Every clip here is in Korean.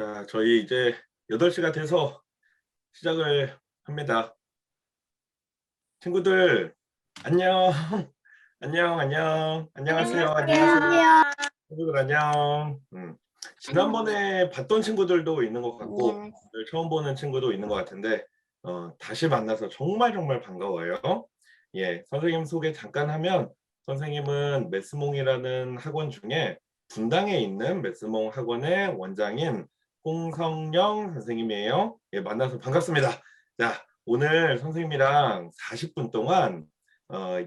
자, 저희 이제 8시가 돼서 시작을 합니다. 친구들, 안녕. 안녕. 안녕하세요. 안녕하세요. 친구들 안녕. 지난번에 봤던 친구들도 있는 것 같고, 오늘 처음 보는 친구도 있는 것 같은데, 다시 만나서 정말 반가워요. 예, 선생님 소개 잠깐 하면, 선생님은 메스몽이라는 학원 중에 분당에 있는 메스몽 학원의 원장인 홍성영 선생님이에요. 예, 만나서 반갑습니다. 자, 오늘 선생님이랑 40분 동안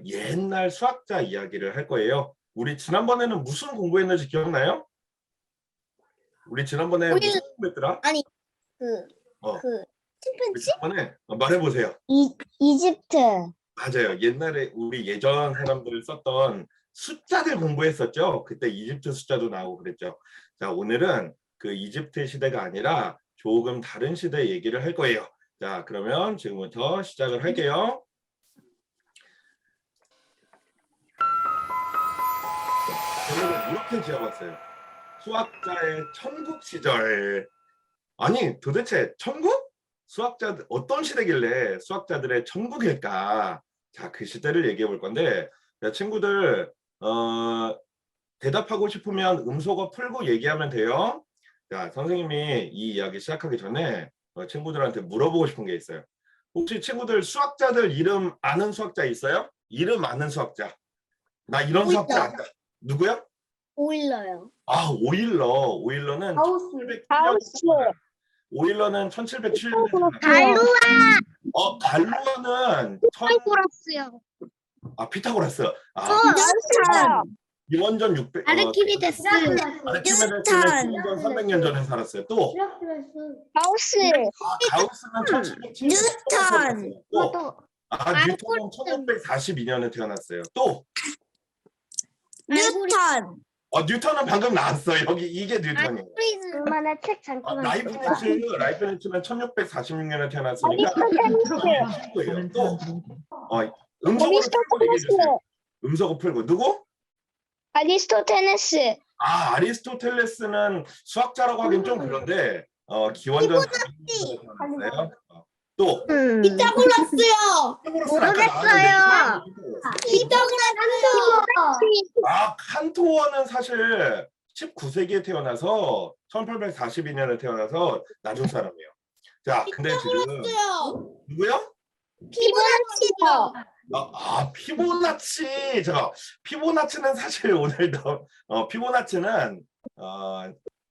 옛날 수학자 이야기를 할 거예요. 우리 지난번에는 무슨 공부했는지 기억나요? 우리 지난번에 무슨 공부했더라? 아니 우리 침팬지? 지난번에 말해보세요. 이집트. 맞아요. 옛날에 우리 예전 사람들 썼던 숫자들 공부했었죠. 그때 이집트 숫자도 나오고 그랬죠. 자, 오늘은 그 이집트 시대가 아니라 조금 다른 시대 얘기를 할 거예요. 자, 그러면 지금부터 시작을 할게요. 저는 이렇게 지어봤어요. 수학자의 천국 시절. 아니, 도대체 천국? 수학자들 어떤 시대길래 수학자들의 천국일까? 자, 그 시대를 얘기해 볼 건데, 자, 친구들 대답하고 싶으면 음소거 풀고 얘기하면 돼요. 자, 선생님이 이 이야기 시작하기 전에 친구들한테 물어보고 싶은 게 있어요. 혹시 친구들 수학자들 이름 아는 수학자 있어요? 이름 아는 수학자. 나 이런 수학자 안다. 누구야? 오일러요. 아, 오일러는 하우스. 1707년. 오일러는 1707년에 갈루아. 갈루아는 피타고라스요. 피타고라스. 뉴턴. 기원전 600. 아르키미데스. 아르키메데스는 기원전 300년 전에 살았어요. 또 가우스. 가우스는 1707년에 뉴턴. 또 뉴턴은 1642년에 태어났어요. 또 뉴턴. 뉴턴은 방금 나왔어요. 여기 이게 뉴턴이에요. 그만한 책 잠깐만. 라이프니츠는 1646년에 태어났으니까 친구예요. 또 음소거를 풀고 얘기해 주세요. 음소거 풀고 누구? 아리스토테네스. 아리스토텔레스는 수학자라고 하긴 좀 그런데 기원전 400년에 태어났어요. 또 피타고라스요. 모르겠어요. 피타고라스. 칸토어는 사실 19세기에 태어나서 1842년에 태어나서 나중 사람이에요. 자, 근데 지금 누구요? 피보나치요. 피보나치. 피보나치는 사실 오늘도 피보나치는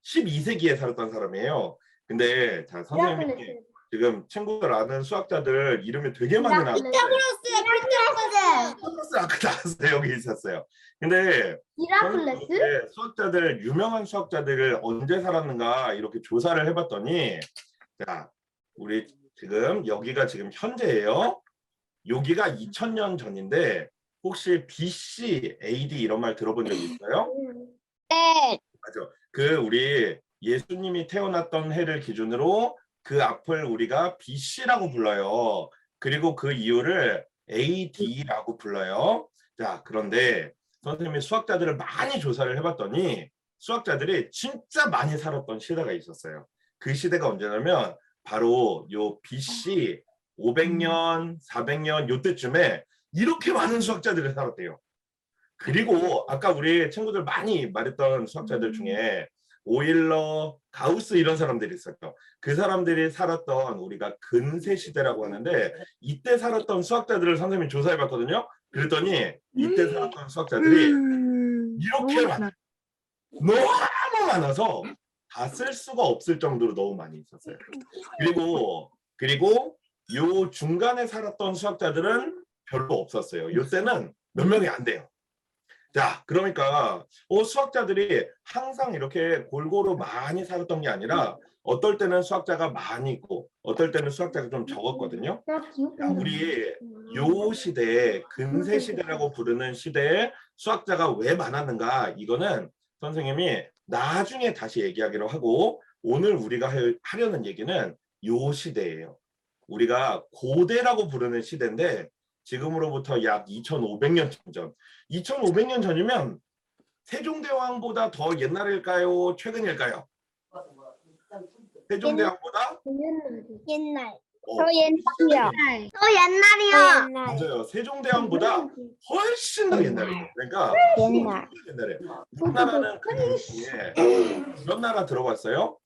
12세기에 살았던 사람이에요. 근데 자, 선생님이 지금 친구들 아는 수학자들 이름이 되게 많이 나왔어요. 피타고라스 아까 나왔어요. 여기 있었어요. 근데 수학자들 유명한 수학자들을 언제 살았는가 이렇게 조사를 해봤더니 자, 우리 지금 여기가 지금 현재예요. 여기가 2000년 전인데 혹시 BC, AD 이런 말 들어본 적 있어요? 네. 맞아. 그 우리 예수님이 태어났던 해를 기준으로 그 앞을 우리가 BC라고 불러요. 그리고 그 이유를 AD라고 불러요. 자, 그런데 선생님이 수학자들을 많이 조사를 해봤더니 수학자들이 진짜 많이 살았던 시대가 있었어요. 그 시대가 언제냐면 바로 요 BC 500년, 400년 요때쯤에 이렇게 많은 수학자들이 살았대요. 그리고 아까 우리 친구들 많이 말했던 수학자들 중에 오일러, 가우스 이런 사람들이 있었죠. 그 사람들이 살았던 우리가 근세 시대라고 하는데 이때 살았던 수학자들을 선생님이 조사해 봤거든요. 그랬더니 이때 살았던 수학자들이 이렇게 너무 많아서 다 쓸 수가 없을 정도로 너무 많이 있었어요. 그리고 요 중간에 살았던 수학자들은 별로 없었어요. 요때는 몇 명이 안 돼요. 자, 그러니까 수학자들이 항상 이렇게 골고루 많이 살았던 게 아니라 어떨 때는 수학자가 많이 있고 어떨 때는 수학자가 좀 적었거든요. 자, 우리 요 시대에 근세 시대라고 부르는 시대에 수학자가 왜 많았는가 이거는 선생님이 나중에 다시 얘기하기로 하고 오늘 우리가 하려는 얘기는 요 시대예요. 우리가 고대라고 부르는 시대인데 지금으로부터 약 2500년 전. 2500년 전이면 세종대왕보다 더 옛날일까요? 최근일까요? 세종대왕보다 옛날. 어, 옛날이요. 옛날이요. 맞아요. 세종대왕보다 훨씬 더 옛날이에요. 그러니까 옛날. 옛날에 우리나라는 그 당시에 이런 나라 들어봤어요?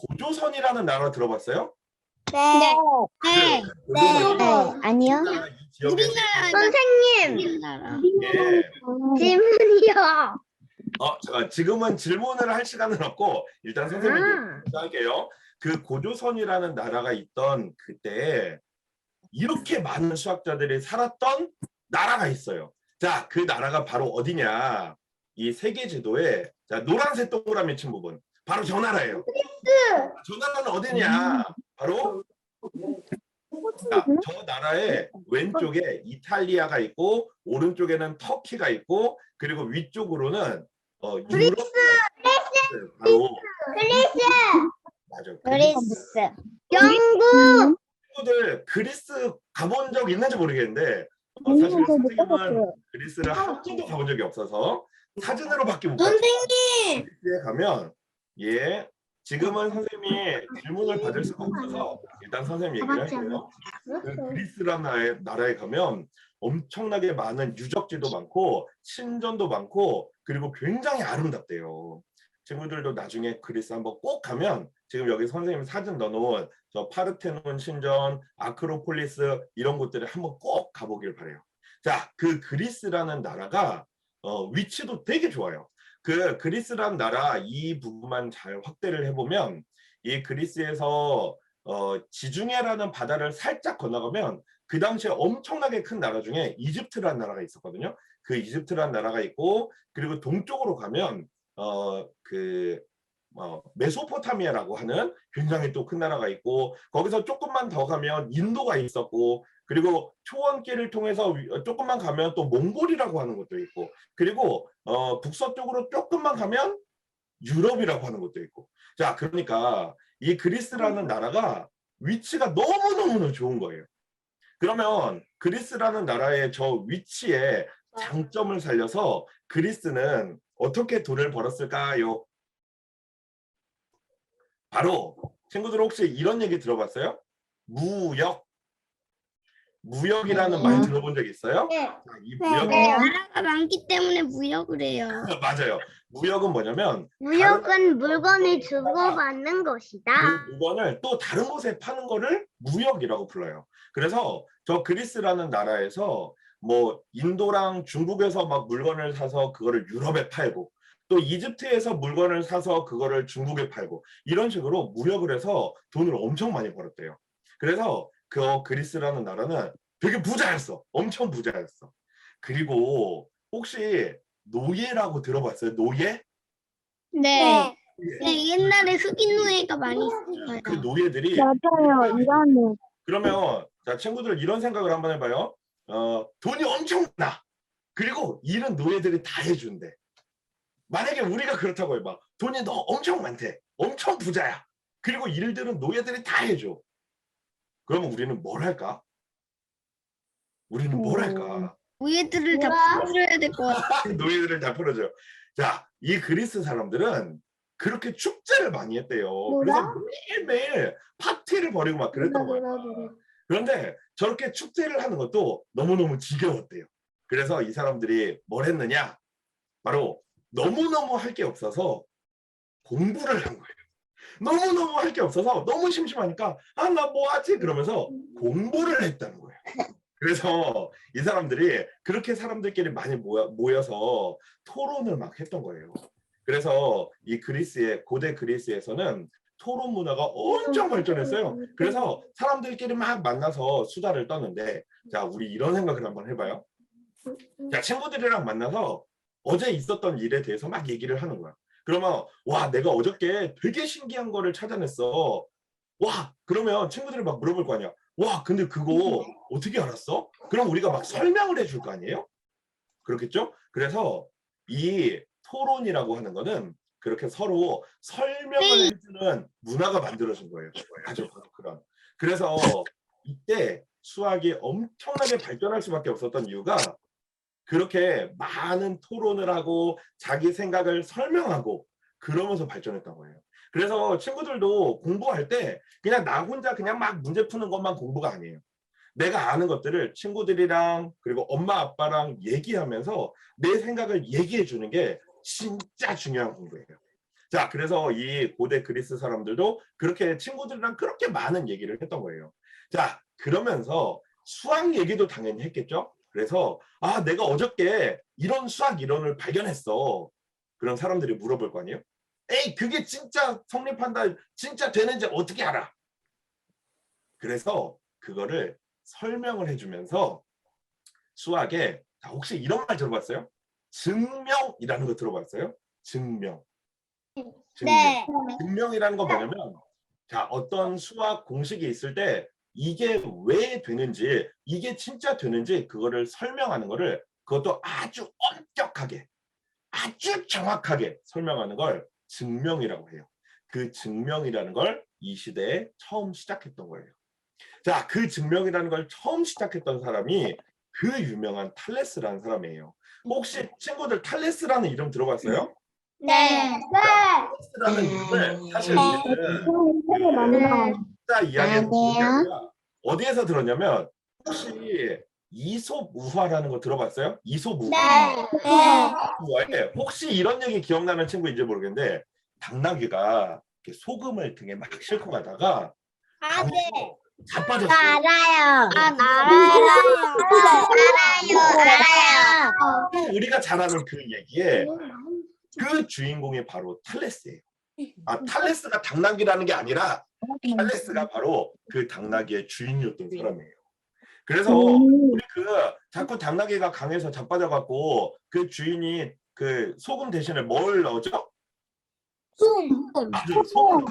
고조선이라는 나라 들어봤어요? 네. 네. 아니요. 우리나라 이 지역에 선생님. 예. 질문이요. 잠깐 지금은 질문을 할 시간은 없고 일단 선생님이 할게요. 그 고조선이라는 나라가 있던 그때 이렇게 많은 수학자들이 살았던 나라가 있어요. 자, 그 나라가 바로 어디냐? 이 세계 지도에 자, 노란색 동그라미 친 부분 바로 저 나라예요. 저 나라는 어디냐? 바로 자, 저 나라의 왼쪽에 이탈리아가 있고 오른쪽에는 터키가 있고 그리고 위쪽으로는 유럽 바로 맞아. 그리스. 영국. 친구들 그리스 가본 적 있는지 모르겠는데 사실 선생님은 그리스를 한 번도 가본 적이 없어서 사진으로밖에 못 봤어요. 선생님. 그리스에 가면 예 지금은 선생님이 질문을 받을 수가 없어서 일단 선생님 얘기를 할게요. 그 그리스라는 나라에 가면 엄청나게 많은 유적지도 많고 신전도 많고 그리고 굉장히 아름답대요. 친구들도 나중에 그리스 한번 꼭 가면 지금 여기 선생님 사진 넣어놓은 저 파르테논 신전, 아크로폴리스 이런 곳들을 한번 꼭 가보길 바래요. 자, 그 그리스라는 나라가 위치도 되게 좋아요. 그 그리스라는 나라 이 부분만 잘 확대를 해보면 이 그리스에서 지중해라는 바다를 살짝 건너가면 그 당시에 엄청나게 큰 나라 중에 이집트라는 나라가 있었거든요. 그 이집트라는 나라가 있고 그리고 동쪽으로 가면 메소포타미아라고 하는 굉장히 또 큰 나라가 있고 거기서 조금만 더 가면 인도가 있었고 그리고 초원길을 통해서 조금만 가면 또 몽골이라고 하는 것도 있고 그리고 북서쪽으로 조금만 가면 유럽이라고 하는 것도 있고 자 그러니까 이 그리스라는 나라가 위치가 너무너무 좋은 거예요. 그러면 그리스라는 나라의 저 위치에 장점을 살려서 그리스는 어떻게 돈을 벌었을까요? 바로 친구들 혹시 이런 얘기 들어봤어요? 무역이라는 말 들어본 적 있어요? 네. 자, 이 무역은 나라가 많기 때문에 무역을 해요. 맞아요. 무역은 뭐냐면 무역은 물건을 주고받는 것이다. 그 물건을 또 다른 곳에 파는 거를 무역이라고 불러요. 그래서 저 그리스라는 나라에서 뭐 인도랑 중국에서 막 물건을 사서 그거를 유럽에 팔고 또 이집트에서 물건을 사서 그거를 중국에 팔고 이런 식으로 무역을 해서 돈을 엄청 많이 벌었대요. 그래서 그 그리스라는 나라는 되게 부자였어. 엄청 부자였어. 그리고 혹시 노예라고 들어봤어요? 노예? 네. 네, 옛날에 흑인 노예가 많이 있었어요. 그 노예들이 맞아요. 이거는. 그러면 자 친구들 이런 생각을 한번 해봐요. 돈이 엄청 많아. 그리고 일은 노예들이 다 해준대. 만약에 우리가 그렇다고 해봐. 돈이 너 엄청 많대. 엄청 부자야. 그리고 일들은 노예들이 다 해줘. 그러면 우리는 뭘 할까? 우리는 뭘 할까? 노예들을 다 풀어줘야 될 것 같아요. 노예들을 다 풀어줘. 자, 이 그리스 사람들은 그렇게 축제를 많이 했대요. 그래서 매일매일 파티를 벌이고 막 그랬던 거예요. 그런데 저렇게 축제를 하는 것도 너무너무 지겨웠대요. 그래서 이 사람들이 뭘 했느냐? 바로 너무너무 할 게 없어서 공부를 한 거예요. 너무너무 할 게 없어서 너무 심심하니까 아, 나 뭐 하지? 그러면서 공부를 했다는 거예요. 그래서 이 사람들이 그렇게 사람들끼리 많이 모여서 토론을 막 했던 거예요. 그래서 이 고대 그리스에서는 토론 문화가 엄청 발전했어요. 그래서 사람들끼리 막 만나서 수다를 떠는데 자, 우리 이런 생각을 한번 해봐요. 자, 친구들이랑 만나서 어제 있었던 일에 대해서 막 얘기를 하는 거야. 그러면 와, 내가 어저께 되게 신기한 거를 찾아냈어. 와, 그러면 친구들이 막 물어볼 거 아니야. 와, 근데 그거 어떻게 알았어? 그럼 우리가 막 설명을 해줄 거 아니에요? 그렇겠죠? 그래서 이 토론이라고 하는 거는 그렇게 서로 설명을 해주는 문화가 만들어진 거예요. 아주 바로 그런. 그래서 이때 수학이 엄청나게 발전할 수밖에 없었던 이유가 그렇게 많은 토론을 하고 자기 생각을 설명하고 그러면서 발전했던 거예요. 그래서 친구들도 공부할 때 그냥 나 혼자 그냥 막 문제 푸는 것만 공부가 아니에요. 내가 아는 것들을 친구들이랑 그리고 엄마 아빠랑 얘기하면서 내 생각을 얘기해 주는 게 진짜 중요한 공부예요. 자, 그래서 이 고대 그리스 사람들도 그렇게 친구들이랑 그렇게 많은 얘기를 했던 거예요. 자, 그러면서 수학 얘기도 당연히 했겠죠. 그래서 내가 어저께 이런 수학 이론을 발견했어. 그런 사람들이 물어볼 거 아니에요. 에이, 그게 진짜 성립한다, 진짜 되는지 어떻게 알아? 그래서 그거를 설명을 해주면서 수학에 혹시 이런 말 들어봤어요? 증명이라는 거 들어봤어요? 증명. 네. 증명이라는 건 뭐냐면 자, 어떤 수학 공식이 있을 때 이게 왜 되는지, 이게 진짜 되는지 그거를 설명하는 거를 그것도 아주 엄격하게, 아주 정확하게 설명하는 걸 증명이라고 해요. 그 증명이라는 걸 이 시대에 처음 시작했던 거예요. 자, 그 증명이라는 걸 처음 시작했던 사람이 그 유명한 탈레스라는 사람이에요. 혹시 친구들 탈레스라는 이름 들어봤어요? 네. 탈레스라는 이름을 사실 우리는 숫자 이야기에서 들은 게 아니라 어디에서 들었냐면 혹시 이솝우화라는 거 들어봤어요? 이솝우화. 우화에 혹시 이런 얘기 기억나는 친구인지 모르겠는데 당나귀가 이렇게 소금을 등에 막 싣고 가다가 강에서 자빠졌어요. 알아요. 알아요. 우리가 잘 아는 그 얘기에 그 주인공이 바로 탈레스예요. 탈레스가 당나귀라는 게 아니라 탈레스가 바로 그 당나귀의 주인이었던 사람이에요. 그래서 우리 자꾸 당나귀가 강에서 자빠져 갖고 그 주인이 그 소금 대신에 뭘 넣었죠? 맞아요. 소금.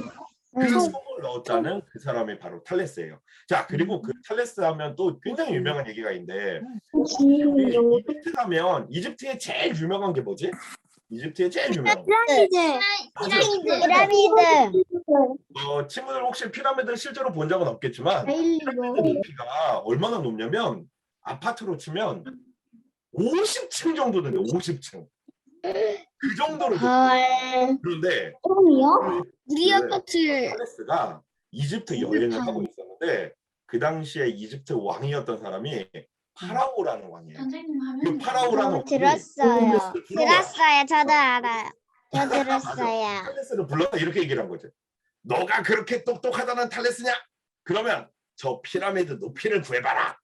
그 소금을 넣었다는 그 사람이 바로 탈레스예요. 자, 그리고 그 탈레스 하면 또 굉장히 유명한 얘기가 있는데 이집트 가면 이집트의 제일 유명한 게 뭐지? 이집트의 제일 유명한 거. 피라미드. 친구들 혹시 피라미드를 실제로 본 적은 없겠지만 피라미드 높이가 얼마나 높냐면 아파트로 치면 50층 정도 되는데 50층. 그 정도로 높아요. 그런데 우리 아파트. 탈레스가 이집트 여행을 하고 있었는데 그 당시에 이집트 왕이었던 사람이 파라오라는 왕이에요. 그 파라오라는 왕이 들었어요. 들었어요. 저도 알아요. 저 들었어요. 탈레스를 불러서 이렇게 얘기를 한 거죠. 너가 그렇게 똑똑하다는 탈레스냐? 그러면 저 피라미드 높이를 구해봐라.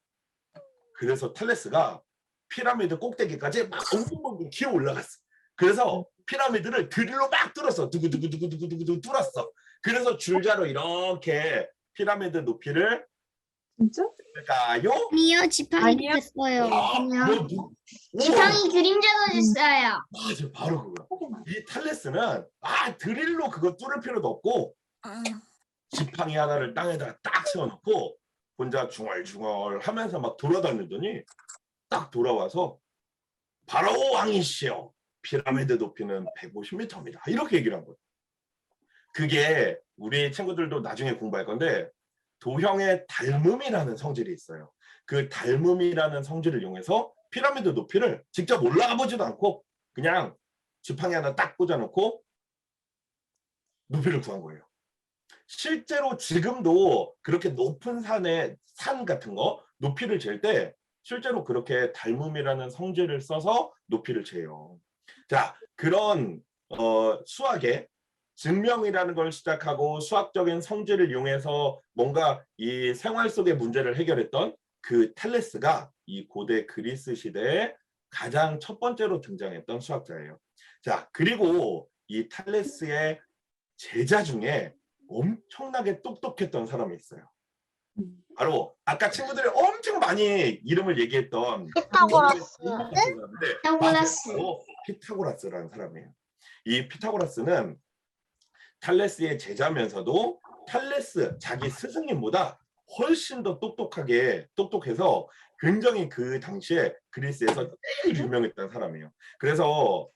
그래서 탈레스가 피라미드 꼭대기까지 막 엉덩엉덩 기어 올라갔어. 그래서 피라미드를 드릴로 막 뚫었어. 두구두구두구두구두구 뚫었어. 그래서 줄자로 이렇게 피라미드 높이를 진짜? 가요? 아니요, 지팡이 아니요. 됐어요. 지팡이 그림 잡아줬어요. 맞아, 바로 그거. 이 탈레스는 드릴로 그거 뚫을 필요도 없고 지팡이 하나를 땅에다가 딱 세워놓고 혼자 중얼중얼 하면서 막 돌아다니더니 딱 돌아와서 파라오 왕이시여 피라미드 높이는 150m입니다. 이렇게 얘기를 한 거예요. 그게 우리 친구들도 나중에 공부할 건데 도형의 닮음이라는 성질이 있어요. 그 닮음이라는 성질을 이용해서 피라미드 높이를 직접 올라가 보지도 않고 그냥 지팡이 하나 딱 꽂아놓고 높이를 구한 거예요. 실제로 지금도 그렇게 높은 산 같은 거 높이를 잴 때 실제로 그렇게 닮음이라는 성질을 써서 높이를 재요. 자, 그런 수학의 증명이라는 걸 시작하고 수학적인 성질을 이용해서 뭔가 이 생활 속의 문제를 해결했던 그 탈레스가 이 고대 그리스 시대에 가장 첫 번째로 등장했던 수학자예요. 자, 그리고 이 탈레스의 제자 중에 엄청나게 똑똑했던 사람이 있어요. 바로 아까 친구들이 엄청 많이 이름을 얘기했던 피타고라스라는 사람이에요. 이 피타고라스는 탈레스의 제자면서도 탈레스 자기 스승님보다 훨씬 더 똑똑해서 굉장히 그 당시에 그리스에서 제일 유명했던 사람이에요. 그래서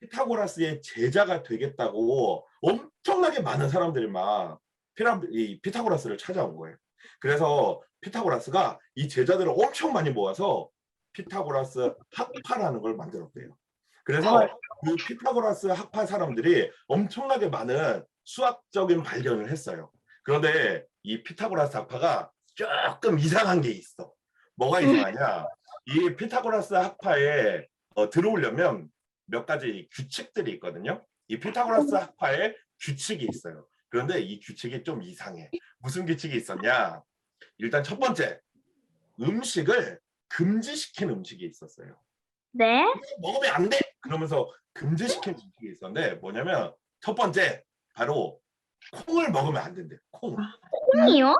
피타고라스의 제자가 되겠다고 엄청나게 많은 사람들이 막 이 피타고라스를 찾아온 거예요. 그래서 피타고라스가 이 제자들을 엄청 많이 모아서 피타고라스 학파라는 걸 만들었대요. 그래서 그 피타고라스 학파 사람들이 엄청나게 많은 수학적인 발견을 했어요. 그런데 이 피타고라스 학파가 조금 이상한 게 있어. 뭐가 이상하냐? 이 피타고라스 학파에 들어오려면 몇 가지 규칙들이 있거든요. 이 피타고라스 학파에 규칙이 있어요. 그런데 이 규칙이 좀 이상해. 무슨 규칙이 있었냐? 일단 첫 번째, 음식을 금지시킨 음식이 있었어요. 네. 먹으면 안 돼! 그러면서 금지시킨 음식이 있었는데 뭐냐면 첫 번째, 바로 콩을 먹으면 안 된대. 콩. 콩이요?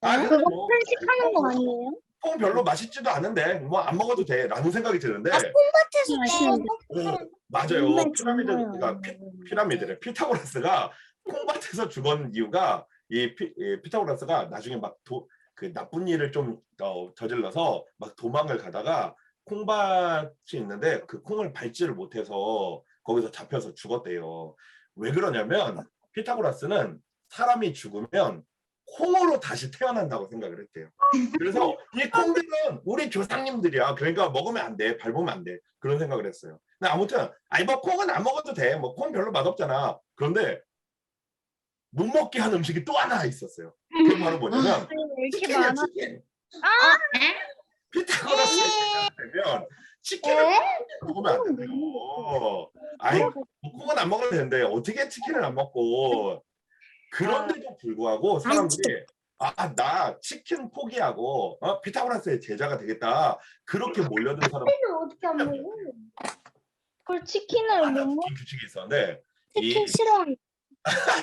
그거 뭐, 편식하는 거 아니에요? 콩 별로 맛있지도 않은데 뭐 안 먹어도 돼 라는 생각이 드는데 맞아요. 피라미드래. 피타고라스가 콩밭에서 죽은 이유가 이 피타고라스가 나중에 막 그 나쁜 일을 좀 저질러서 막 도망을 가다가 콩밭이 있는데 그 콩을 밟지를 못해서 거기서 잡혀서 죽었대요. 왜 그러냐면 피타고라스는 사람이 죽으면 콩으로 다시 태어난다고 생각을 했대요. 그래서 이 콩들은 우리 조상님들이야. 그러니까 먹으면 안 돼. 밟으면 안 돼. 그런 생각을 했어요. 근데 아무튼 아니 뭐 콩은 안 먹어도 돼. 뭐 콩 별로 맛없잖아. 그런데 못 먹게 한 음식이 또 하나 있었어요. 그게 바로 뭐냐면 왜 이렇게 치킨이야, 많아? 치킨. 피타고라스에 되면 치킨을 먹으면 안 된대요. 아니 뭐 콩은 안 먹어도 되는데 어떻게 치킨을 안 먹고 그런데도 불구하고 사람들이 나 치킨 포기하고 피타고라스의 제자가 되겠다. 그렇게 몰려든 사람 어떻게 안 먹어? 그걸 치킨을 하나 못 먹. 웃긴 규칙이 있었는데 치킨 싫어.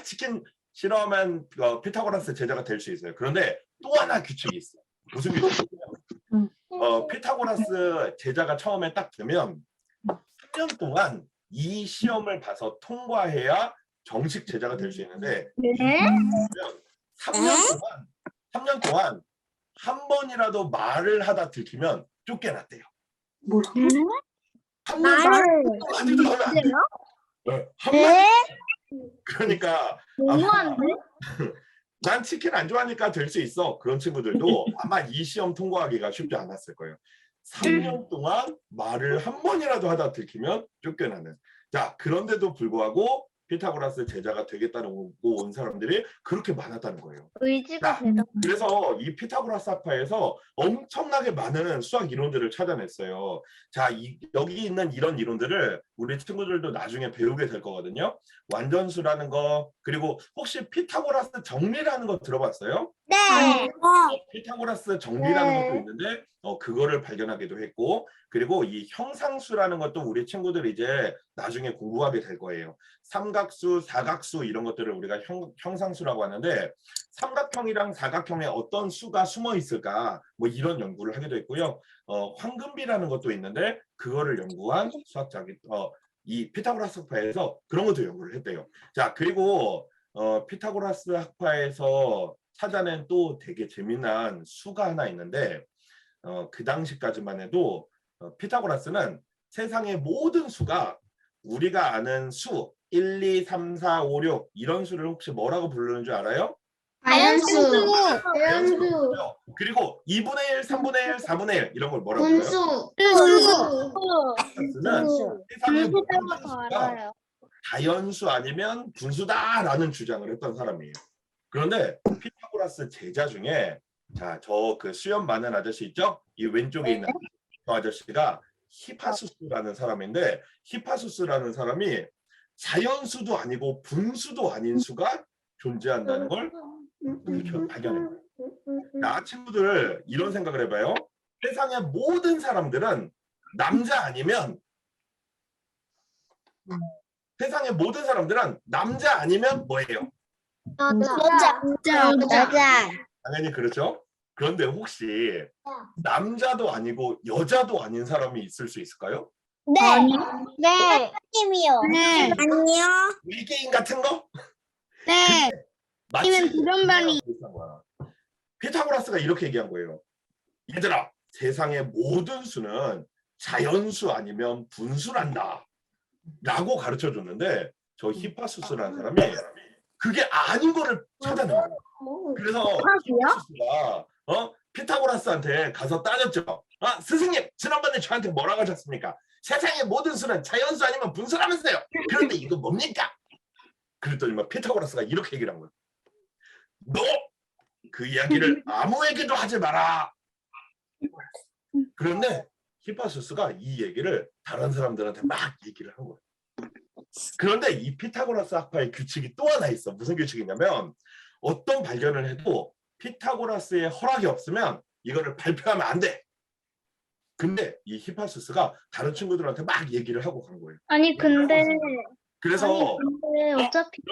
치킨 싫어하면 피타고라스 제자가 될 수 있어요. 그런데 또 하나 규칙이 있어. 무슨 규칙이냐면 피타고라스 제자가 처음에 딱 되면 3년 동안 이 시험을 봐서 통과해야 정식 제자가 될 수 있는데 네? 3년 동안 한 번이라도 말을 하다 들키면 쫓겨났대요. 한 번 하지도 하면 안 돼요. 한 번. 그러니까 너무한데? 난 치킨 안 좋아하니까 될 수 있어. 그런 친구들도 아마 이 시험 통과하기가 쉽지 않았을 거예요. 3년 동안 말을 한 번이라도 하다 들키면 쫓겨나는. 자, 그런데도 불구하고 피타고라스 제자가 되겠다고 온 사람들이 그렇게 많았다는 거예요. 의지가 자, 되다. 그래서 이 피타고라스 학파에서 엄청나게 많은 수학 이론들을 찾아냈어요. 자, 여기 있는 이런 이론들을 우리 친구들도 나중에 배우게 될 거거든요. 완전수라는 거, 그리고 혹시 피타고라스 정리라는 거 들어봤어요? 네. 피타고라스 정리라는 것도 있는데 그거를 발견하기도 했고, 그리고 이 형상수라는 것도 우리 친구들이 이제 나중에 공부하게 될 거예요. 삼각수, 사각수 이런 것들을 우리가 형상수라고 하는데 삼각형이랑 사각형에 어떤 수가 숨어 있을까 뭐 이런 연구를 하기도 했고요. 황금비라는 것도 있는데 그거를 연구한 수학자기 이 피타고라스 학파에서 그런 것도 연구를 했대요. 자, 그리고 피타고라스 학파에서 찾아낸 또 되게 재미난 수가 하나 있는데 그 당시까지만 해도 피타고라스는 세상의 모든 수가 우리가 아는 수 1, 2, 3, 4, 5, 6 이런 수를 혹시 뭐라고 부르는 줄 알아요? 자연수. 자연수. 그리고 2분의 1, 3분의 1, 4분의 1 이런 걸 뭐라고 불러요? 분수. 피타고라스는 세상의 모든 분수라고 수가 알아요. 자연수 아니면 분수다라는 주장을 했던 사람이에요. 그런데 피타고라스 제자 중에 자, 저 그 수염 많은 아저씨 있죠? 이 왼쪽에 있는 저 아저씨가 히파수스라는 사람인데 히파수스라는 사람이 자연수도 아니고 분수도 아닌 수가 존재한다는 걸 발견해요. 자, 친구들 이런 생각을 해봐요. 세상의 모든 사람들은 남자 아니면 세상의 모든 사람들은 남자 아니면 뭐예요? 여자. 당연히 그렇죠. 그런데 혹시 남자도 아니고 여자도 아닌 사람이 있을 수 있을까요? 네. 님이요. 네. 아니요. 외계인 같은 거? 네. 아니면 돌연변이. 피타고라스가 이렇게 얘기한 거예요. 얘들아, 세상의 모든 수는 자연수 아니면 분수란다. 라고 가르쳐 줬는데 저 히파수스라는 사람이 그게 아닌 거를 찾아낸 거예요. 그래서 히파수스가 피타고라스한테 가서 따졌죠. 아, 스승님, 지난번에 저한테 뭐라고 하셨습니까? 세상의 모든 수는 자연수 아니면 분수라면서요. 그런데 이거 뭡니까? 그랬더니 막 피타고라스가 이렇게 얘기를 한 거예요. 너 그 이야기를 아무에게도 하지 마라. 그런데 히파수스가 이 얘기를 다른 사람들한테 막 얘기를 한 거예요. 그런데 이 피타고라스 학파의 규칙이 또 하나 있어. 무슨 규칙이냐면 어떤 발견을 해도 피타고라스의 허락이 없으면 이거를 발표하면 안 돼. 근데 이 히파수스가 다른 친구들한테 막 얘기를 하고 간 거예요. 아니 근데 그래서 어차피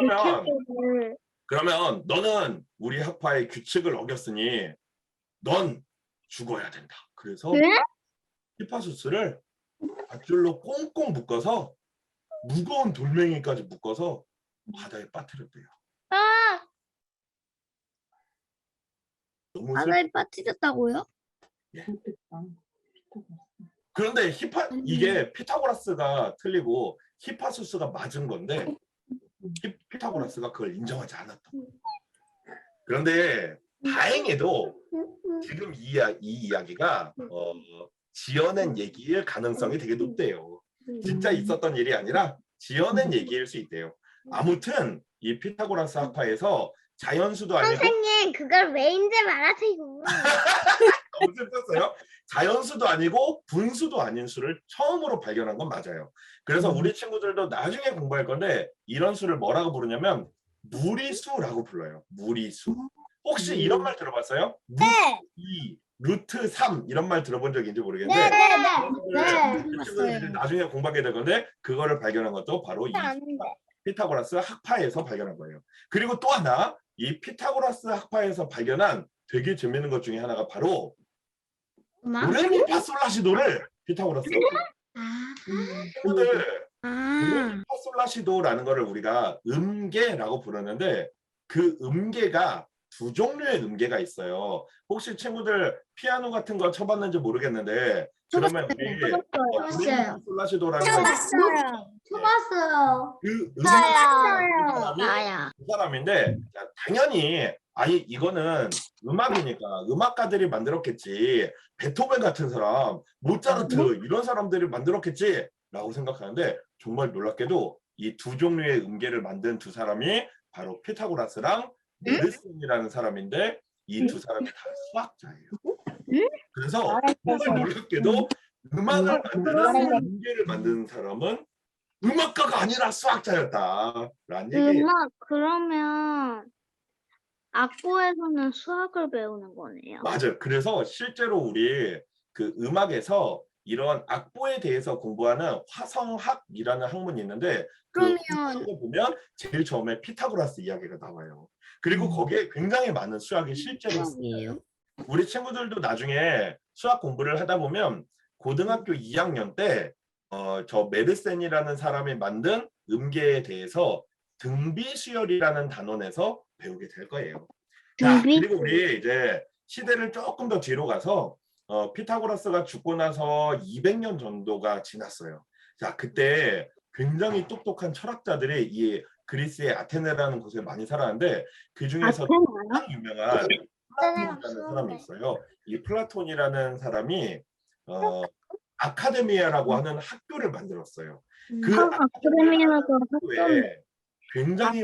그러면 너는 우리 학파의 규칙을 어겼으니 넌 죽어야 된다. 그래서 네? 히파수스를 밧줄로 꽁꽁 묶어서 무거운 돌멩이까지 묶어서 바다에 빠뜨렸대요. 아 너무 바다에 빠뜨렸다고요? 그런데 이게 피타고라스가 틀리고 히파수스가 맞은 건데 피타고라스가 그걸 인정하지 않았던 거예요. 그런데 다행히도 지금 이 이야기가 지어낸 얘기일 가능성이 되게 높대요. 진짜 있었던 일이 아니라 지어낸 얘기일 수 있대요. 아무튼 이 피타고라스 학파에서 자연수도 아니고 선생님 그걸 왜 이제 말하세요? 너무 슬펐어요. 자연수도 아니고 분수도 아닌 수를 처음으로 발견한 건 맞아요. 그래서 우리 친구들도 나중에 공부할 건데 이런 수를 뭐라고 부르냐면 무리수라고 불러요. 무리수. 혹시 이런 말 들어봤어요? 네. 루트 3 이런 말 들어본 적인지 모르겠는데 그 친구들이 나중에 공부하게 될 건데 그거를 발견한 것도 바로 이 피타고라스 학파에서 발견한 거예요. 그리고 또 하나 이 피타고라스 학파에서 발견한 되게 재밌는 것 중에 하나가 바로 도레미파솔라시도를 피타고라스가 친구들 도레미파솔라시도라는 거를 우리가 음계라고 부르는데 그 음계가 두 종류의 음계가 있어요. 혹시 친구들 피아노 같은 거 쳐봤는지 모르겠는데 그러면 우리 도레미파솔라시도라는 쳐봤어요. 그 나야. 그 사람인데 당연히 아니 이거는 음악이니까 음악가들이 만들었겠지. 베토벤 같은 사람, 모차르트 이런 사람들이 만들었겠지 라고 생각하는데 정말 놀랍게도 이 두 종류의 음계를 만든 두 사람이 바로 피타고라스랑 메르센이라는 사람인데 이 두 사람이 다 수학자예요. 그래서 정말 놀랍게도 음악을 만드는 음계를 만드는 사람은 음악가가 아니라 수학자였다라는 얘기예요. 그러면 악보에서는 수학을 배우는 거네요. 맞아요. 그래서 실제로 우리 그 음악에서 이런 악보에 대해서 공부하는 화성학이라는 학문이 있는데 그 학문을 보면 제일 처음에 피타고라스 이야기가 나와요. 그리고 거기에 굉장히 많은 수학이 실제로 있어요. 우리 친구들도 나중에 수학 공부를 하다 보면 고등학교 2학년 때 저 메르센이라는 사람이 만든 음계에 대해서 등비수열이라는 단원에서 배우게 될 거예요. 자, 그리고 우리 이제 시대를 조금 더 뒤로 가서 피타고라스가 죽고 나서 200년 정도가 지났어요. 자, 그때 굉장히 똑똑한 철학자들이 이 그리스의 아테네라는 곳에 많이 살았는데 그 중에서 가장 유명한 플라톤이라는 사람이 있어요. 이 플라톤이라는 사람이 아카데미아라고 하는 학교를 만들었어요. 그 아카데미아라고 학교에 굉장히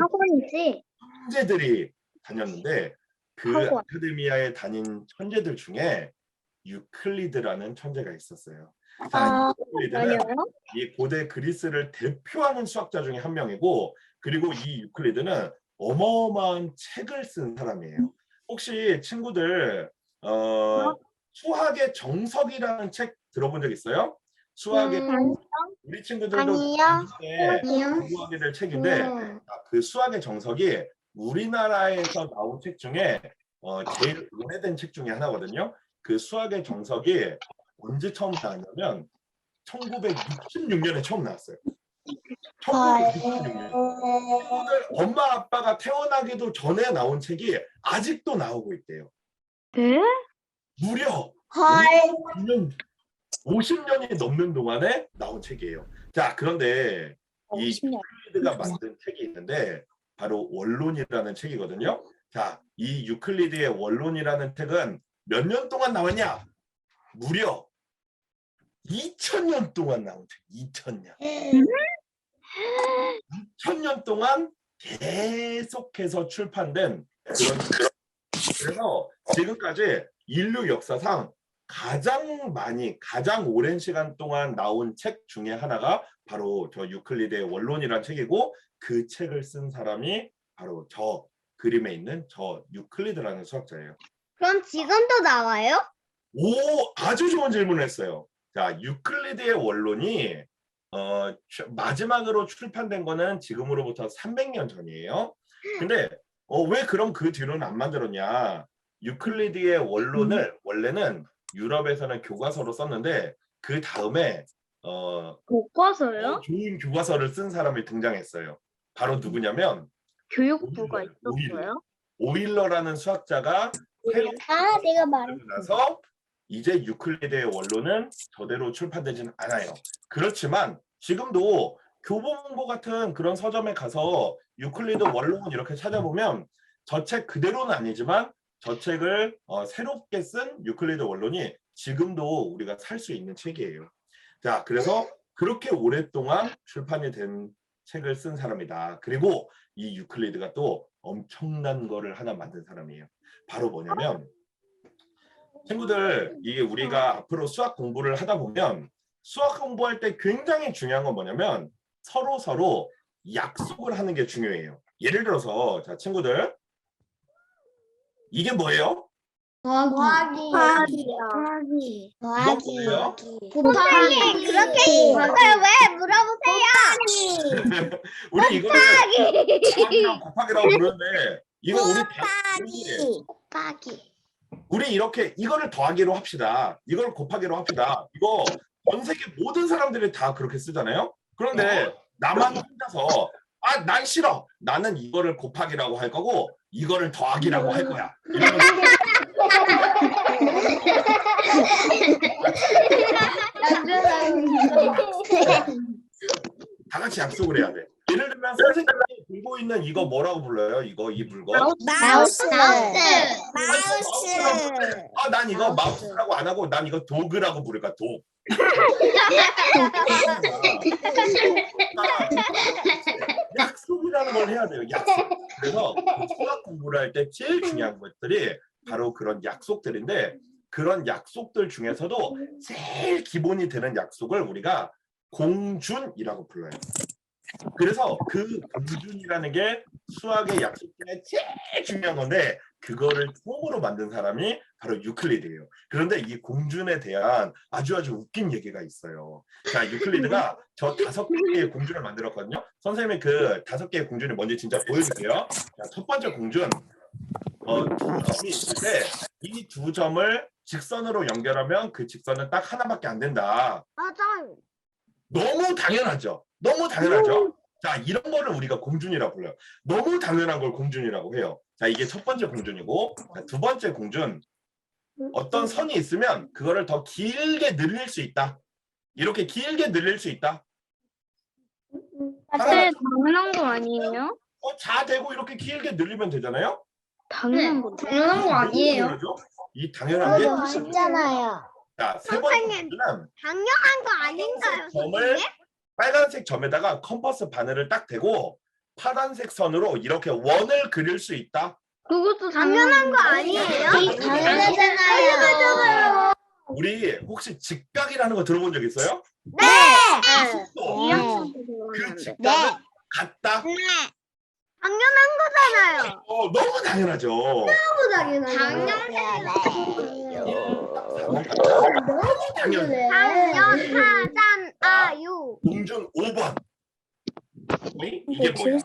천재들이 다녔는데 그 아카데미아에 다닌 천재들 중에 유클리드라는 천재가 있었어요. 자, 유클리드는 이 고대 그리스를 대표하는 수학자 중에 한 명이고 그리고 이 유클리드는 어마어마한 책을 쓴 사람이에요. 혹시 친구들 수학의 정석이라는 책 들어본 적 있어요? 수학의 우리 친구들도 공부하게 될 책인데 그 수학의 정석이 우리나라에서 나온 책 중에 제일 오래된 책 중에 하나거든요. 그 수학의 정석이 언제 처음 나왔냐면 1966년에 처음 나왔어요. 1966년. 엄마 아빠가 태어나기도 전에 나온 책이 아직도 나오고 있대요. 네? 무려 50년이 넘는 동안에 나온 책이에요. 자, 그런데 이 유클리드가 만든 책이 있는데 바로 원론이라는 책이거든요. 자, 이 유클리드의 원론이라는 책은 몇 년 동안 나왔냐? 무려 2000년 동안 나온 책. 2000년. 2000년 동안 계속해서 출판된 그런 그래서 지금까지 인류 역사상 가장 오랜 시간 동안 나온 책 중에 하나가 바로 저 유클리드의 원론이라는 책이고 그 책을 쓴 사람이 바로 저 그림에 있는 저 유클리드라는 수학자예요. 그럼 지금도 나와요? 오, 아주 좋은 질문을 했어요. 자, 유클리드의 원론이 마지막으로 출판된 거는 지금으로부터 300년 전이에요. 근데 왜 그럼 그 뒤로는 안 만들었냐? 유클리드의 원론을 원래는 유럽에서는 교과서로 썼는데 그 다음에 교과서요? 좋은 교과서를 쓴 사람이 등장했어요. 바로 누구냐면 교육부가 오일러. 있었어요? 오일러라는 수학자가 새로 내가 말했어. 나서 이제 유클리드의 원론은 저대로 출판되지는 않아요. 그렇지만 지금도 교보문고 같은 그런 서점에 가서 유클리드 원론 이렇게 찾아보면 저 책 그대로는 아니지만 저 책을 새롭게 쓴 유클리드 원론이 지금도 우리가 살 수 있는 책이에요. 자, 그래서 그렇게 오랫동안 출판이 된 책을 쓴 사람이다. 그리고 이 유클리드가 또 엄청난 거를 하나 만든 사람이에요. 바로 뭐냐면 친구들, 이게 우리가 앞으로 수학 공부를 하다 보면 수학 공부할 때 굉장히 중요한 건 뭐냐면 서로 약속을 하는 게 중요해요. 예를 들어서 자 친구들 이게 뭐예요? 더하기. 이건 뭐예요? 곱하기. 그렇게 왜 물어보세요? 우리 이거를 더하기랑 곱하기라고 부르는데 이거 곱하기. 우리 이렇게 이거를 더하기로 합시다. 이걸 곱하기로 합시다. 이거 전 세계 모든 사람들이 다 그렇게 쓰잖아요. 그런데 나만 혼자서 난 싫어. 나는 이거를 곱하기라고 할 거고 이거를 더하기라고 할 거야. 이러면 다 같이 약속을 해야 돼. 예를 들면 선생님이 들고 있는 이거 뭐라고 불러요? 이 물건? 마우스. 난 이거 마우스라고 안 하고 난 이거 도구라고 부를까? 독. 약속이라는 걸 해야 돼요. 약속. 그래서 수학 공부를 할 때 제일 중요한 것들이 바로 그런 약속들인데 그런 약속들 중에서도 제일 기본이 되는 약속을 우리가 공준이라고 불러요. 그래서 그 공준이라는 게 수학의 약속 중에 제일 중요한 건데 그거를 처음으로 만든 사람이 바로 유클리드예요. 그런데 이 공준에 대한 아주 웃긴 얘기가 있어요. 자, 유클리드가 저 5개의 공준을 만들었거든요. 선생님이 그 5개의 공준이 뭔지 진짜 보여줄게요. 자, 첫 번째 공준, 두 점이 있을 때 이 두 점을 직선으로 연결하면 그 직선은 딱 하나밖에 안 된다. 맞아요. 너무 당연하죠. 너무 당연하죠. 자, 이런 거를 우리가 공준이라고 불러요. 너무 당연한 걸 공준이라고 해요. 자, 이게 첫 번째 공준이고, 자, 두 번째 공준. 어떤 선이 있으면 그거를 더 길게 늘릴 수 있다. 이렇게 길게 늘릴 수 있다. 네, 당연한 거 아니에요? 자되고 이렇게 길게 늘리면 되잖아요. 당연한 거. 당연한 거 아니에요. 이 당연한 게 쉽잖아요. 자, 세 번째 선생님. 공준은 당연한 거 아닌가요? 점을 빨간색 점에다가 컴퍼스 바늘을 딱 대고 파란색 선으로 이렇게 원을 그릴 수 있다. 그것도 당연한 거 아니에요? 당연하잖아요. 우리 혹시 직각이라는 거 들어본 적 있어요? 네. 그 직각은 같다. 당연한 거잖아요. 너무 당연하죠. 너무 당연해요. 당연해. 당연하잖아요. 공준 5번. 이게 뭐야?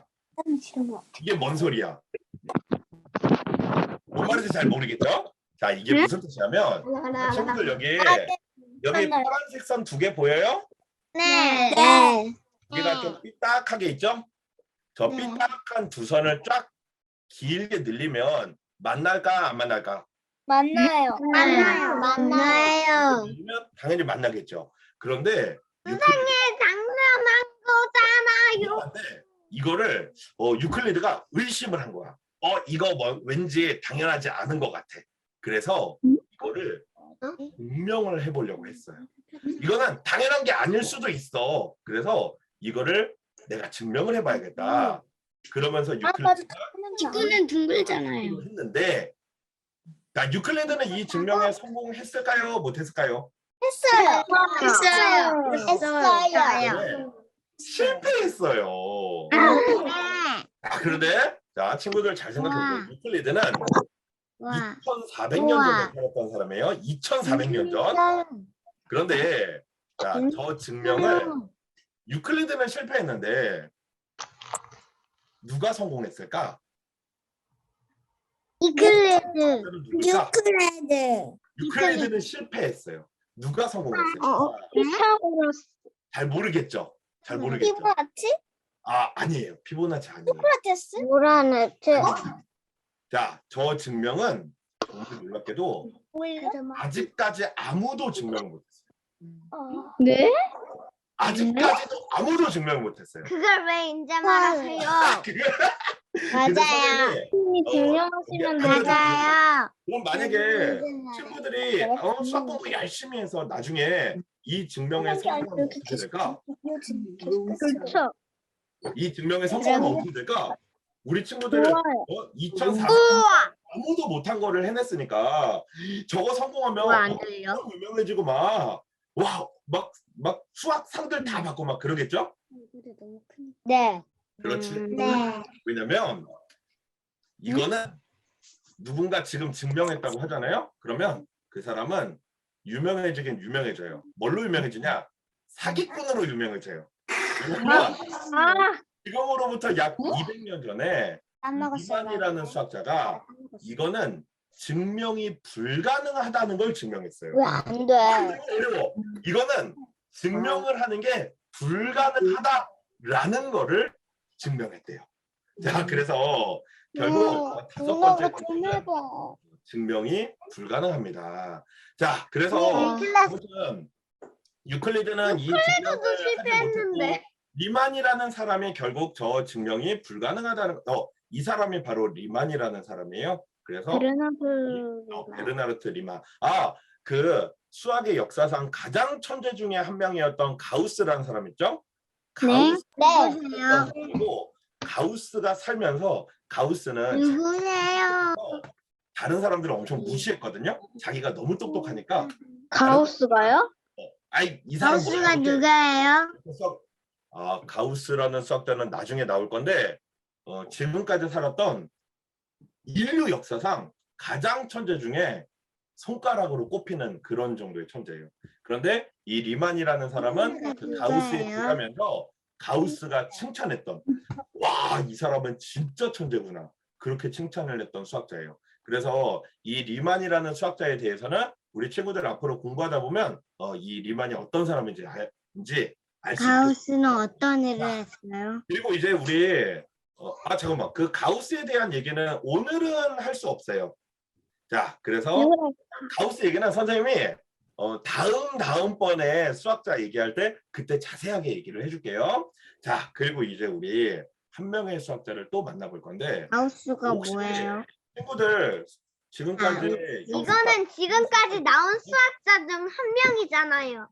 이게 뭔 소리야? 뭔 말인지 잘 모르겠죠? 자, 이게 무슨 뜻이냐면 친구들 여기 파란색 선 2개 보여요? 네. 여기가 좀 삐딱하게 있죠? 저 삐딱한 두 선을 쫙 길게 늘리면 만날까 안 만날까? 만나요. 늘리면 당연히 만나겠죠. 그런데 당연한 거잖아요. 이거를 유클리드가 의심을 한 거야. 이거 뭐 왠지 당연하지 않은 것 같아. 그래서 이거를 증명을 해보려고 했어요. 이거는 당연한 게 아닐 수도 있어. 그래서 이거를 내가 증명을 해봐야겠다. 그러면서 유클리드가 친구는 둥글잖아요. 했는데, 자, 유클리드는 이 증명에 성공했을까요? 못했을까요? 했어요. 네, 실패했어요. 아, 그런데 자, 친구들 잘 생각해보세요. 유클리드는 2400년 전에 살았던 사람이에요. 2400년 전. 그런데 자, 저 증명을 유클리드는 실패했는데 누가 성공했을까? 이클레드. 누굴까? 유클리드는 실패했어요. 누가 성공했을까? 피타고라스. 잘 모르겠죠. 잘 모르겠죠. 피보나치? 아, 아니에요. 피보나치 아니에요. 소크라테스? 모라네트. 자, 저 증명은 정말 놀랍게도 아직까지 아무도 증명을 못했어요. 네? 아직까지도 아무도 증명을 못했어요. 그걸 왜 이제 말하세요? 맞아요. 증명하시면 되죠. 맞아요. 그럼 만약에 친구들이 수학 공부 열심히 해서 나중에 이 증명에 성공하면 어떻게 될까? 그렇죠. 이 증명에 성공하면 어떻게 될까? 우리 친구들 좋아요. 2004년 아무도 못한 거를 해냈으니까 저거 성공하면 안 들려? 엄청 유명해지고 막 수학 상들 다 받고 막 그러겠죠? 네. 그렇지. 네. 왜냐면 이거는 누군가 지금 증명했다고 하잖아요. 그러면 그 사람은 유명해지긴 유명해져요. 뭘로 유명해지냐? 사기꾼으로 유명해져요. 왜냐면 지금으로부터 약 200년 전에 리만이라는 수학자가 이거는 증명이 불가능하다는 걸 증명했어요. 왜 안 돼? 어려워. 이거는 증명을 하는 게 불가능하다라는 거를 증명했대요. 자, 그래서 결국 5번째 증명이 불가능합니다. 자, 그래서 아무튼 유클리드는 이 증명을 하지 못했고 리만이라는 사람이 결국 저 증명이 불가능하다는 이 사람이 바로 리만이라는 사람이에요. 그래서 베르나르트 리만. 그 수학의 역사상 가장 천재 중에 한 명이었던 가우스라는 사람 있죠? 가우스가 살면서 가우스는 누구세요? 다른 사람들을 엄청 무시했거든요. 자기가 너무 똑똑하니까. 가우스가요? 이 사람 가우스가 누구예요? 가우스라는 수학자는 나중에 나올 건데 지금까지 살았던 인류 역사상 가장 천재 중에 손가락으로 꼽히는 그런 정도의 천재예요. 그런데 이 리만이라는 사람은 그 가우스에 비하면서 가우스가 칭찬했던 이 사람은 진짜 천재구나. 그렇게 칭찬을 했던 수학자예요. 그래서 이 리만이라는 수학자에 대해서는 우리 친구들 앞으로 공부하다 보면 이 리만이 어떤 사람인지 알 수 있어요. 가우스는 어떤 일을 했어요? 그리고 이제 우리 잠깐만, 그 가우스에 대한 얘기는 오늘은 할 수 없어요. 자, 그래서 가우스 얘기는 선생님이 다음번에 수학자 얘기할 때 그때 자세하게 얘기를 해줄게요. 자, 그리고 이제 우리 한 명의 수학자를 또 만나볼 건데 가우스가 혹시 뭐예요? 친구들 지금까지 이거는 지금까지 나온 수학자 중 한 명이잖아요.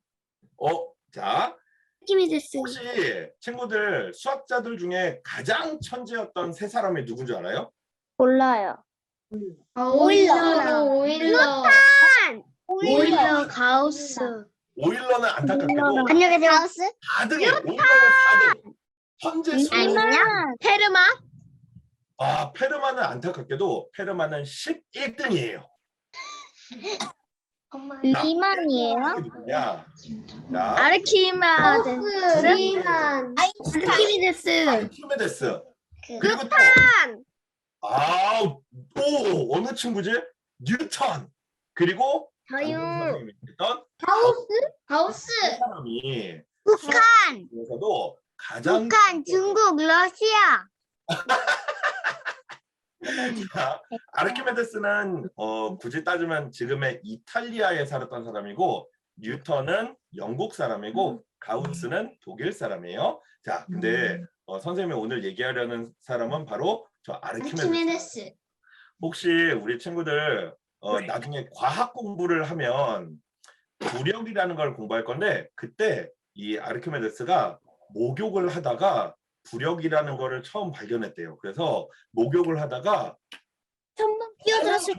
자, 아르키메데스. 혹시 친구들 수학자들 중에 가장 천재였던 세 사람이 누군지 알아요? 몰라요. 오일러, 가우스. 오일러는 안타깝게도 안녕히 가우스? 4등이에요. 오일러는 4등. 현재 페르마? 페르마는 안타깝게도 페르마는 11등이에요. 리만이에요? 아르키메데스. 아르키메데스. 그리고 또 어느 친구지? 뉴턴. 그리고 선생님이 했던 가우스. 그 사람이 북한. 중에서도 가장 북한, 중국, 러시아. 아르키메데스는 굳이 따지면 지금의 이탈리아에 살았던 사람이고 뉴턴은 영국 사람이고 가우스는 독일 사람이에요. 자, 근데 선생님이 오늘 얘기하려는 사람은 바로 저 아르키메데스. 혹시 우리 친구들 나중에 과학 공부를 하면 부력이라는 걸 공부할 건데 그때 이 아르키메데스가 목욕을 하다가 부력이라는 거를 처음 발견했대요. 그래서 목욕을 하다가 뛰어들었을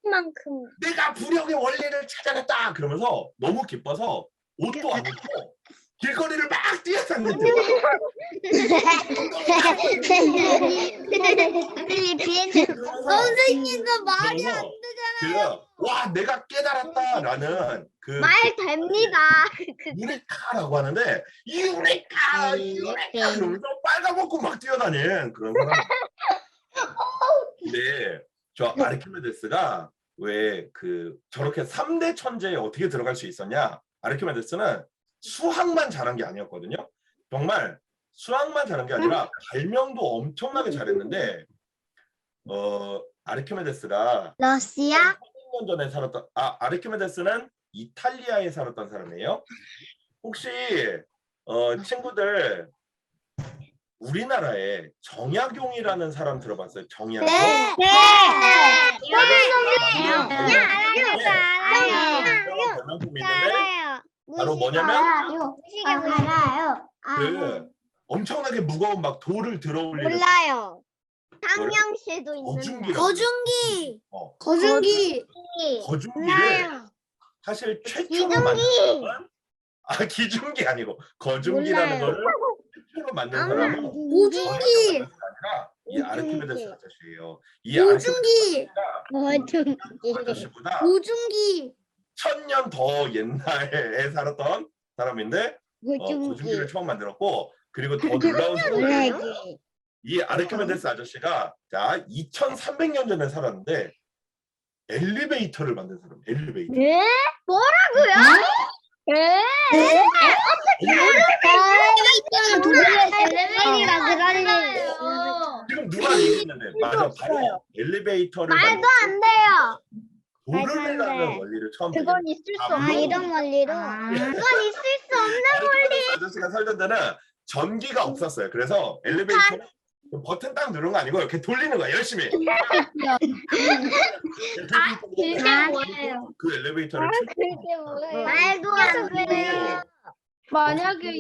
만큼. 내가 부력의 원리를 찾아냈다 그러면서 너무 기뻐서 옷도 안 입고 길거리를 막 뛰어다녔대요. 선생님도 말이 안 그래서 와 내가 깨달았다라는 그 말 됩니다. 유레카라고 하는데 유레카 그러면서 빨가벗고 막 뛰어다닌 그런 사람. 근데 저 아르키메데스가 왜 그 저렇게 3대 천재에 어떻게 들어갈 수 있었냐? 아르키메데스는 수학만 잘한 게 아니었거든요. 정말 수학만 잘한 게 아니라 발명도 엄청나게 잘했는데 아르키메데스가 러시아? 300년 전에 살았던 아르키메데스는 이탈리아에 살았던 사람이에요. 혹시 친구들 우리나라에 정약용이라는 사람 들어봤어요? 정약용? 별명품이 있는데 바로 뭐냐면 알아요. 그 엄청나게 무거운 막 돌을 들어올리는 몰라요. 상영 씨도 있는데. 거중기라고. 거중기. 거중기를 사실 최초로 만든 사람은 기중기 아니고 거중기라는 몰라요. 거를 최초로 만든 사람은 오중기. 아니라 이 아르키메데스 아저씨예요. 이 오중기. 아르키메데스 아저씨보다 오중기. 1000년 더 옛날에 살았던 사람인데 거중기를 처음 만들었고 그리고 더 놀라운 사실은 이 아르키메데스 아저씨가 자 2300년 전에 살았는데 엘리베이터를 만든 사람. 엘리베이터. 네? 뭐라고요? 네? 지금 누가 얘기했는데 맞아 바로 엘리베이터를 말도 안 돼요. 도르래라는 원리를 처음 그건 발견했어요. 있을 수 아, 없는. 물론 이런 원리로. 그건 있을 수 없는. 아르키메데스 아저씨가 살던 데는 전기가 없었어요. 그래서 엘리베이터는 버튼 딱 누르는 거 아니고 이렇게 돌리는 거야 열심히. 그게 뭐예요? 그 엘리베이터를 그게 뭐예요? 말도 안 돼요. 만약에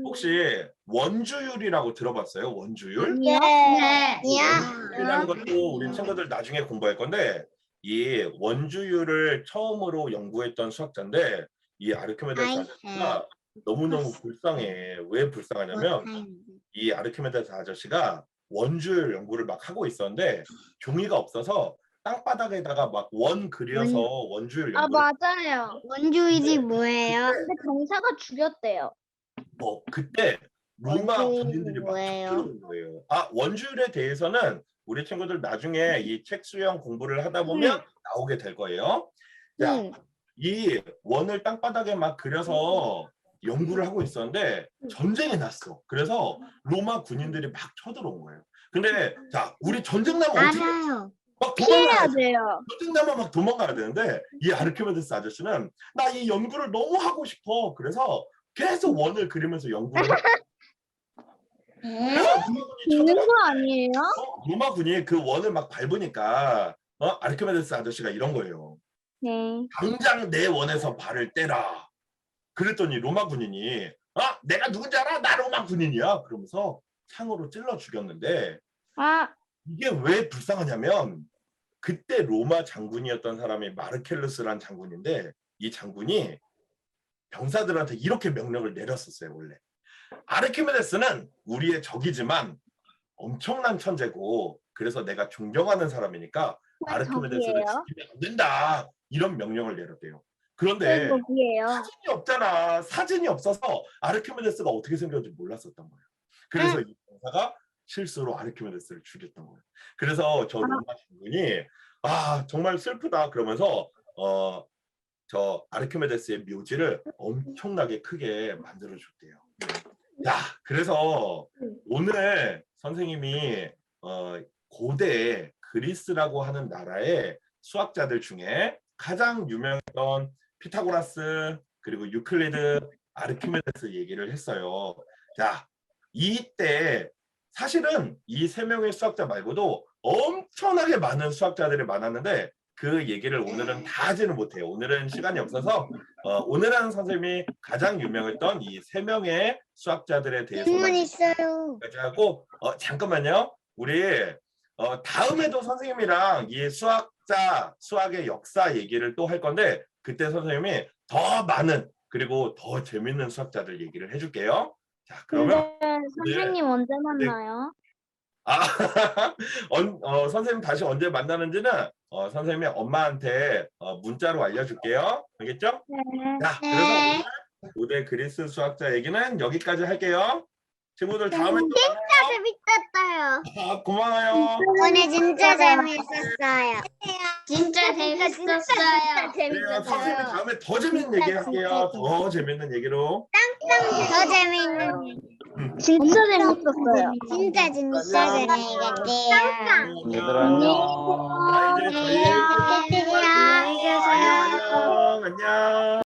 혹시 원주율이라고 들어봤어요? 원주율? 네. 이라는 것도 우리 친구들 나중에 공부할 건데 이 원주율을 처음으로 연구했던 수학자인데 이 아르키메데스 아저씨가 너무너무 불쌍해. 왜 불쌍하냐면 이 아르키메데스 아저씨가 원주율 연구를 막 하고 있었는데 종이가 없어서 땅바닥에다가 막 원 그려서 원주율 연구를 맞아요. 원주이지 뭐예요? 근데 경사가 줄였대요. 그때 로마 원주율이 군인들이 막 뭐예요? 쳐들어온 거예요. 원주율에 대해서는 우리 친구들 나중에 이 책 수영 공부를 하다 보면 나오게 될 거예요. 자, 이 원을 땅바닥에 막 그려서 연구를 하고 있었는데 전쟁이 났어. 그래서 로마 군인들이 막 쳐들어온 거예요. 근데 자, 우리 전쟁 나면 어떻게 알아요. 막 피해야 도망가야 돼. 돼요. 전쟁 나면 막 도망가야 되는데 이 아르키메데스 아저씨는 나 이 연구를 너무 하고 싶어. 그래서 계속 원을 그리면서 연구를 그래서 로마군이 죽는 쳐들어 거 아니에요? 로마군이 그 원을 막 밟으니까 아르키메데스 아저씨가 이런 거예요. 네. 당장 내 원에서 발을 떼라. 그랬더니 로마 군인이 내가 누군지 알아? 나 로마 군인이야. 그러면서 창으로 찔러 죽였는데 이게 왜 불쌍하냐면 그때 로마 장군이었던 사람이 마르켈루스란 장군인데 이 장군이 병사들한테 이렇게 명령을 내렸었어요. 원래 아르키메데스는 우리의 적이지만 엄청난 천재고 그래서 내가 존경하는 사람이니까 아르키메데스를 죽이면 안 된다. 이런 명령을 내렸대요. 그런데 적이에요. 사진이 없잖아. 사진이 없어서 아르키메데스가 어떻게 생겼는지 몰랐었던 거예요. 그래서 이 병사가 실수로 아르키메데스를 죽였던 거예요. 그래서 저 로마 장군이 정말 슬프다 그러면서 저 아르키메데스의 묘지를 엄청나게 크게 만들어줬대요. 자, 그래서 오늘 선생님이 고대 그리스라고 하는 나라의 수학자들 중에 가장 유명했던 피타고라스 그리고 유클리드, 아르키메데스 얘기를 했어요. 자, 이때 사실은 이 세 명의 수학자 말고도 엄청나게 많은 수학자들이 많았는데 그 얘기를 오늘은 다 하지는 못해요. 오늘은 시간이 없어서 오늘은 선생님이 가장 유명했던 이 3명의 수학자들에 대해서만 있어요. 하고 잠깐만요. 우리 다음에도 선생님이랑 이 수학의 역사 얘기를 또 할 건데 그때 선생님이 더 많은 그리고 더 재밌는 수학자들 얘기를 해줄게요. 자, 그러면 선생님 언제 만나요? 아, 선생님 다시 언제 만나는지는 선생님이 엄마한테 문자로 알려줄게요. 알겠죠? 네. 자, 그래서 오늘 고대 그리스 수학자 얘기는 여기까지 할게요. 친구들 다음에 또 만나요. 재밌었어요. 고마워요. 오늘 진짜 재밌었어요. 진짜 재밌었어요. 그래요. 선생님이 다음에 더 재밌는 얘기 할게요. 더 재밌는 얘기로. 더 재밌는. 진짜 재밌었어요. 진짜 재밌었어요. 얘들아 안녕. 자, 이제 저희 안녕. 안녕. 안녕.